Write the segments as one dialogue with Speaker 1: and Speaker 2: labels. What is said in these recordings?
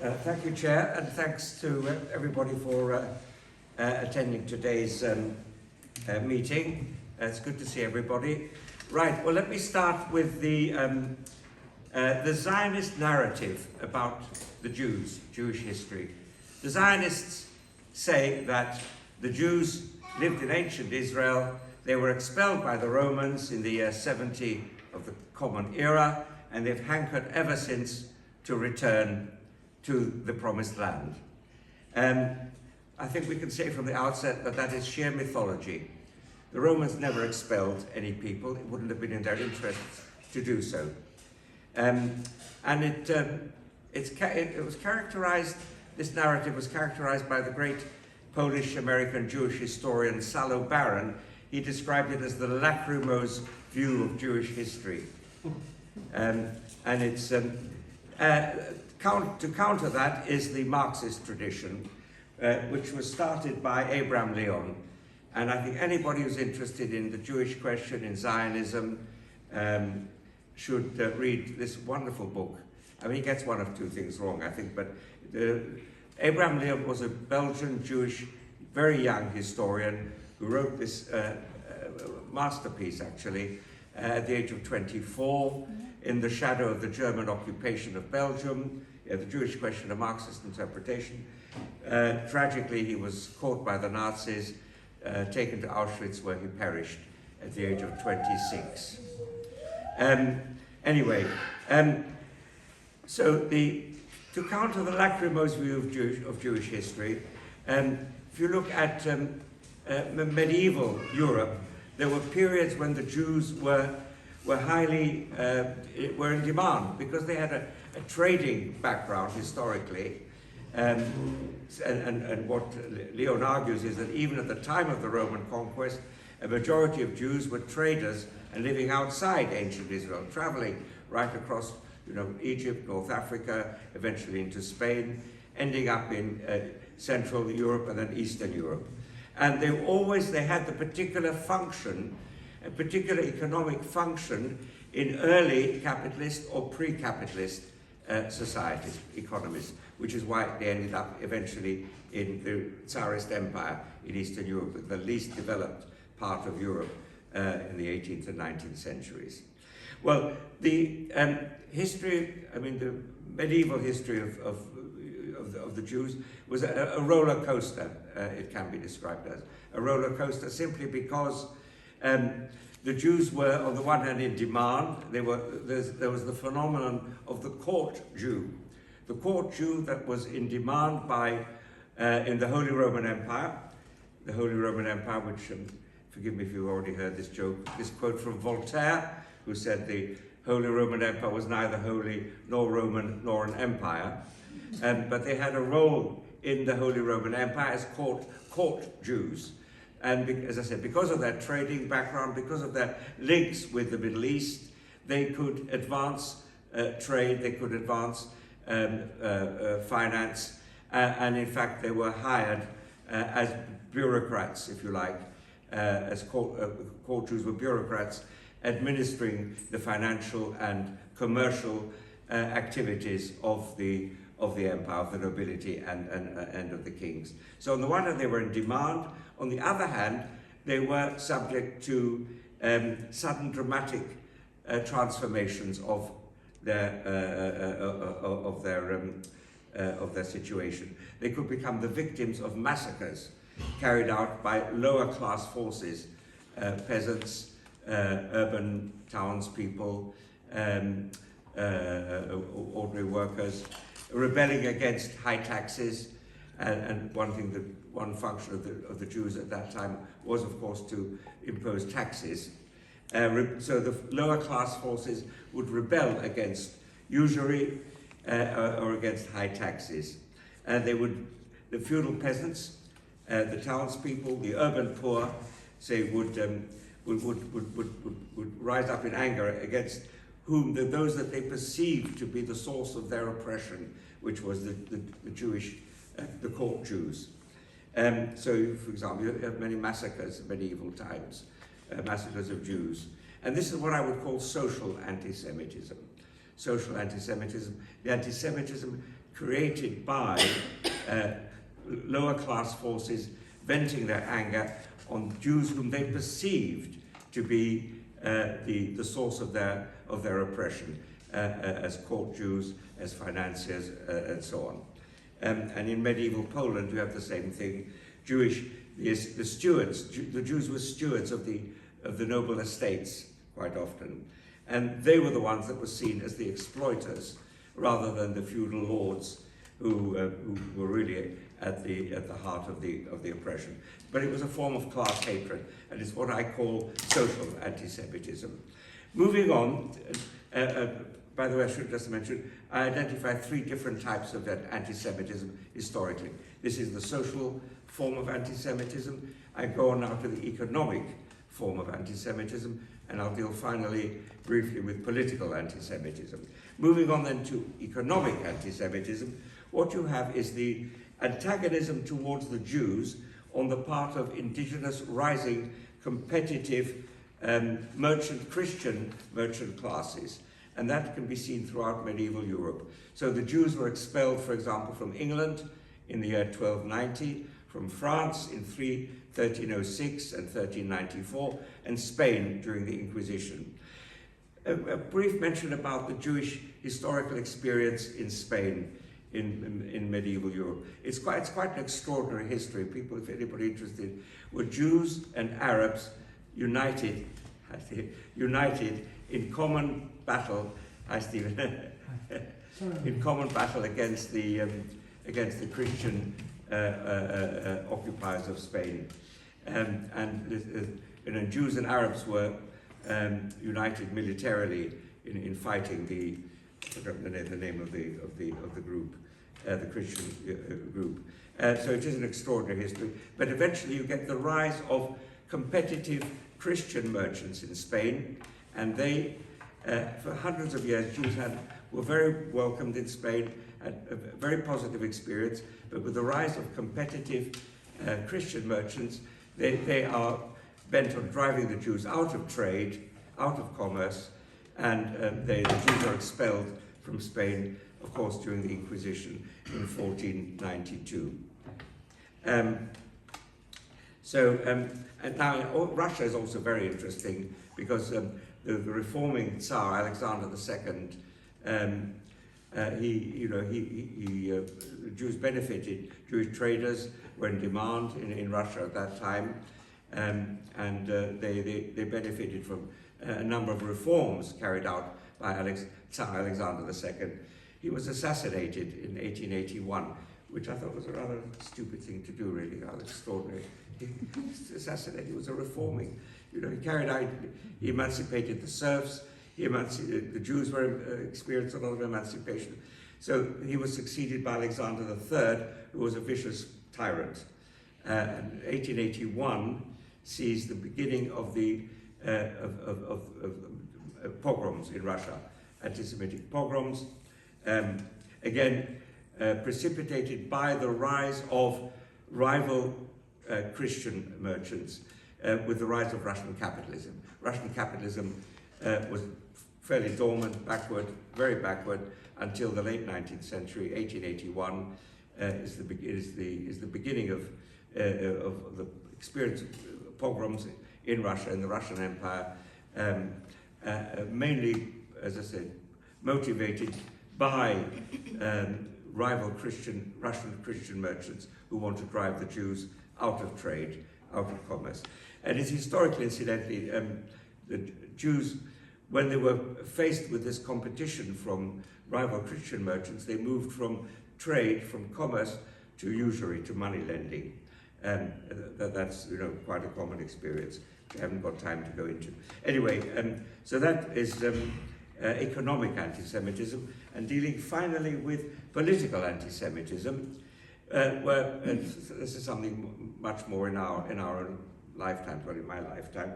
Speaker 1: Thank you, Chair, and thanks to everybody for attending today's meeting. It's good to see everybody. Right, well, let me start with the Zionist narrative about the Jews, Jewish history. The Zionists say that the Jews lived in ancient Israel. They were expelled by the Romans in the year 70 of the Common Era, and they've hankered ever since to return to the Promised Land. I think we can say from the outset that that is sheer mythology. The Romans never expelled any people. It wouldn't have been in their interests to do so. And it was characterized, this narrative was characterized by the great Polish-American Jewish historian Salo Baron. He described it as the lachrymose view of Jewish history. And it's, to counter that is the Marxist tradition, which was started by Abraham Leon. And I think anybody who's interested in the Jewish question, in Zionism, should read this wonderful book. I mean, he gets one of two things wrong, I think, but Abraham Leon was a Belgian Jewish, very young historian who wrote this masterpiece, actually, at the age of 24, in the shadow of the German occupation of Belgium, the Jewish question, a Marxist interpretation. Tragically, he was caught by the Nazis, taken to Auschwitz, where he perished at the age of 26. So to counter the lachrymose view of Jewish history, if you look at medieval Europe, there were periods when the Jews were in demand because they had a trading background historically. And what Leon argues is that even at the time of the Roman conquest, a majority of Jews were traders and living outside ancient Israel, traveling right across, Egypt, North Africa, eventually into Spain, ending up in Central Europe and then Eastern Europe. And they had the particular function, a particular economic function in early capitalist or pre-capitalist societies, economies, which is why they ended up eventually in the Tsarist Empire in Eastern Europe, the least developed part of Europe in the 18th and 19th centuries. Well, the the medieval history of the Jews was a roller coaster, it can be described as. A roller coaster simply because the Jews were, on the one hand, in demand. There was the phenomenon of the court Jew. The court Jew that was in demand in the Holy Roman Empire. The Holy Roman Empire, which, forgive me if you've already heard this joke, this quote from Voltaire, who said the Holy Roman Empire was neither holy nor Roman nor an empire. But they had a role in the Holy Roman Empire as court Jews. And as I said, because of their trading background, because of their links with the Middle East, they could advance trade, they could advance finance, and in fact they were hired as bureaucrats, if you like, as court Jews were bureaucrats administering the financial and commercial activities of the empire, of the nobility and of the kings. So on the one hand, they were in demand. On the other hand, they were subject to sudden dramatic transformations of their situation. They could become the victims of massacres carried out by lower class forces, peasants, urban townspeople, ordinary workers, rebelling against high taxes, and one function of the Jews at that time was, of course, to impose taxes. So the lower class forces would rebel against usury or against high taxes. And the feudal peasants, the townspeople, the urban poor, say would rise up in anger against those that they perceived to be the source of their oppression, which was the Jewish, the court Jews. So, for example, you have many massacres in medieval times, massacres of Jews. And this is what I would call social anti-Semitism. Social anti-Semitism. The anti-Semitism created by lower class forces venting their anger on Jews whom they perceived to be the source of their oppression, as court Jews, as financiers, and so on. And in medieval Poland, you have the same thing. The stewards, the Jews were stewards of the noble estates quite often, and they were the ones that were seen as the exploiters, rather than the feudal lords who were really at the heart of the oppression. But it was a form of class hatred, and it's what I call social anti-Semitism. Moving on, by the way, I should just mention, I identified 3 different types of anti-Semitism historically. This is the social form of anti-Semitism. I go on now to the economic form of anti-Semitism, and I'll deal finally briefly with political anti-Semitism. Moving on then to economic anti-Semitism, what you have is the antagonism towards the Jews on the part of indigenous, rising, competitive Christian merchant classes. And that can be seen throughout medieval Europe. So the Jews were expelled, for example, from England in the year 1290, from France in 1306 and 1394, and Spain during the Inquisition. A brief mention about the Jewish historical experience in Spain in medieval Europe. It's quite an extraordinary history. People, if anybody interested, were Jews and Arabs united in common battle. Hi, Stephen. In common battle against the Christian occupiers of Spain, and Jews and Arabs were united militarily in fighting I forgot the name of the group, the Christian group. So it is an extraordinary history. But eventually you get the rise of competitive Christian merchants in Spain, and they, for hundreds of years, Jews were very welcomed in Spain, had a very positive experience. But with the rise of competitive Christian merchants, they are bent on driving the Jews out of trade, out of commerce, and the Jews are expelled from Spain, of course, during the Inquisition in 1492. And now Russia is also very interesting, because the reforming Tsar Alexander II, the Jews benefited. Jewish traders were in demand in Russia at that time, and they benefited from a number of reforms carried out by Tsar Alexander II. He was assassinated in 1881, which I thought was a rather stupid thing to do, really, rather extraordinary. He was a reforming. He emancipated the serfs. The Jews experienced a lot of emancipation. So he was succeeded by Alexander III, who was a vicious tyrant. And 1881 sees the beginning of the pogroms in Russia, anti-Semitic pogroms, precipitated by the rise of rival Christian merchants with the rise of Russian capitalism. Russian capitalism was fairly dormant, very backward, until the late 19th century. 1881 is the beginning of the experience of pogroms in Russia, in the Russian Empire, mainly, as I said, motivated by rival Russian Christian merchants who want to drive the Jews out of trade, out of commerce. And it's historically, incidentally, the Jews, when they were faced with this competition from rival Christian merchants, they moved from trade, from commerce, to usury, to money lending. That's quite a common experience, which I haven't got time to go into. Anyway, so that is economic anti-Semitism, and dealing finally with political anti-Semitism, where this is something much more in our own lifetime, well, in my lifetime.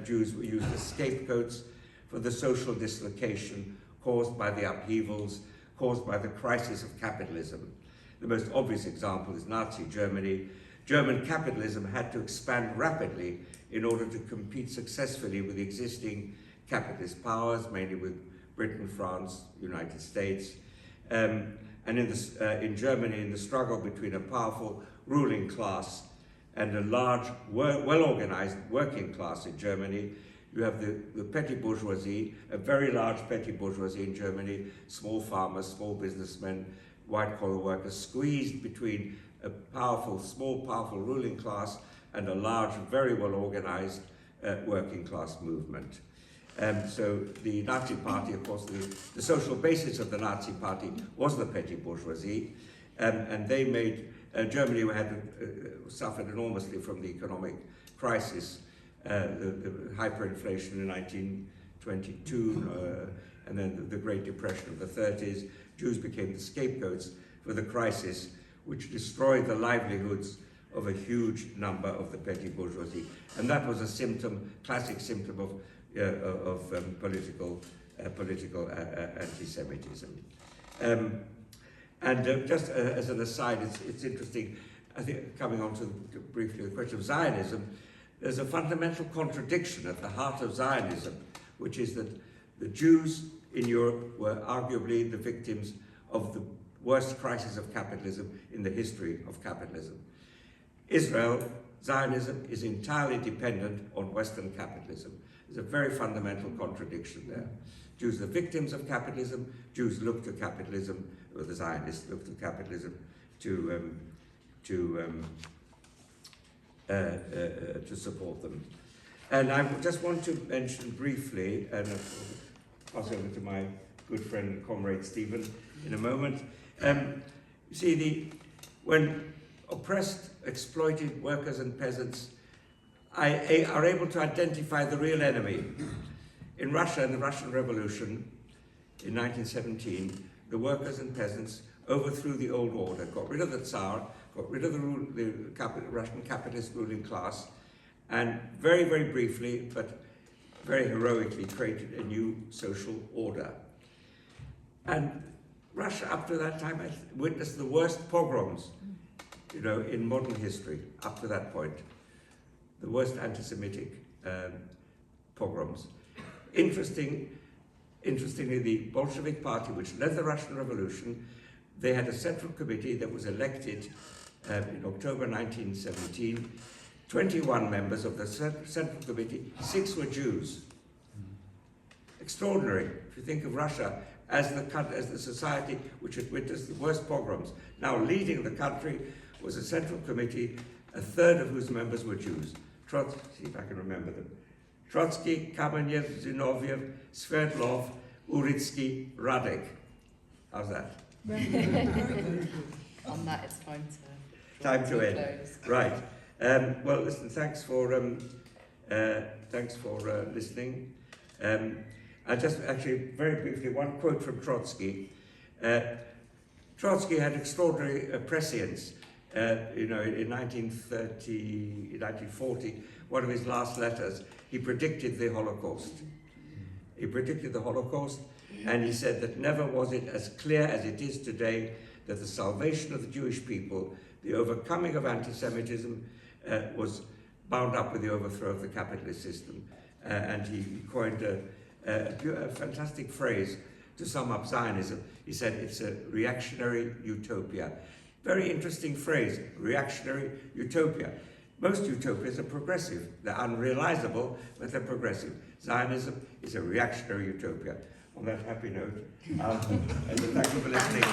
Speaker 1: Jews were used as scapegoats for the social dislocation caused by the upheavals, caused by the crisis of capitalism. The most obvious example is Nazi Germany. German capitalism had to expand rapidly in order to compete successfully with existing capitalist powers, mainly with Britain, France, United States. And And in Germany, in the struggle between a powerful ruling class and a large, well-organized working class in Germany, you have the petty bourgeoisie, a very large petty bourgeoisie in Germany, small farmers, small businessmen, white-collar workers, squeezed between a small, powerful ruling class and a large, very well-organized working class movement. So the Nazi Party, of course, the social basis of the Nazi Party was the petty bourgeoisie, and they made, Germany suffered enormously from the economic crisis, the hyperinflation in 1922, and then the Great Depression of the 30s. Jews became the scapegoats for the crisis, which destroyed the livelihoods of a huge number of the petty bourgeoisie. And that was a classic symptom of political anti-Semitism. Just as an aside, it's interesting, I think, coming on to briefly the question of Zionism, there's a fundamental contradiction at the heart of Zionism, which is that the Jews in Europe were arguably the victims of the worst crisis of capitalism in the history of capitalism. Israel, Zionism, is entirely dependent on Western capitalism. There's a very fundamental contradiction there. Jews are the victims of capitalism. Jews look to capitalism, or the Zionists look to capitalism to support them. And I just want to mention briefly, and I'll pass over to my good friend and comrade Stephen in a moment. You see, when oppressed, exploited workers and peasants are able to identify the real enemy. In Russia, in the Russian Revolution in 1917, the workers and peasants overthrew the old order, got rid of the Tsar, got rid of the Russian capitalist ruling class, and very, very briefly, but very heroically, created a new social order. And Russia, up to that time, witnessed the worst pogroms, in modern history, up to that point. The worst anti-Semitic pogroms. Interestingly, the Bolshevik Party, which led the Russian Revolution, they had a central committee that was elected in October 1917. 21 members of the central committee, 6 were Jews. Extraordinary, if you think of Russia as the society which had witnessed the worst pogroms. Now, leading the country was a central committee, a third of whose members were Jews. See if I can remember them. Trotsky, Kamenev, Zinoviev, Sverdlov, Uritsky, Radek. How's that?
Speaker 2: On that, it's
Speaker 1: time to end. Close. Right. Well, listen. Thanks for listening. I just actually very briefly one quote from Trotsky. Trotsky had extraordinary prescience. In 1940, one of his last letters, he predicted the Holocaust. He predicted the Holocaust, and he said that never was it as clear as it is today that the salvation of the Jewish people, the overcoming of anti-Semitism, was bound up with the overthrow of the capitalist system. And he coined a fantastic phrase to sum up Zionism. He said it's a reactionary utopia. Very interesting phrase, reactionary utopia. Most utopias are progressive. They're unrealizable, but they're progressive. Zionism is a reactionary utopia. On that happy note, and thank you for listening.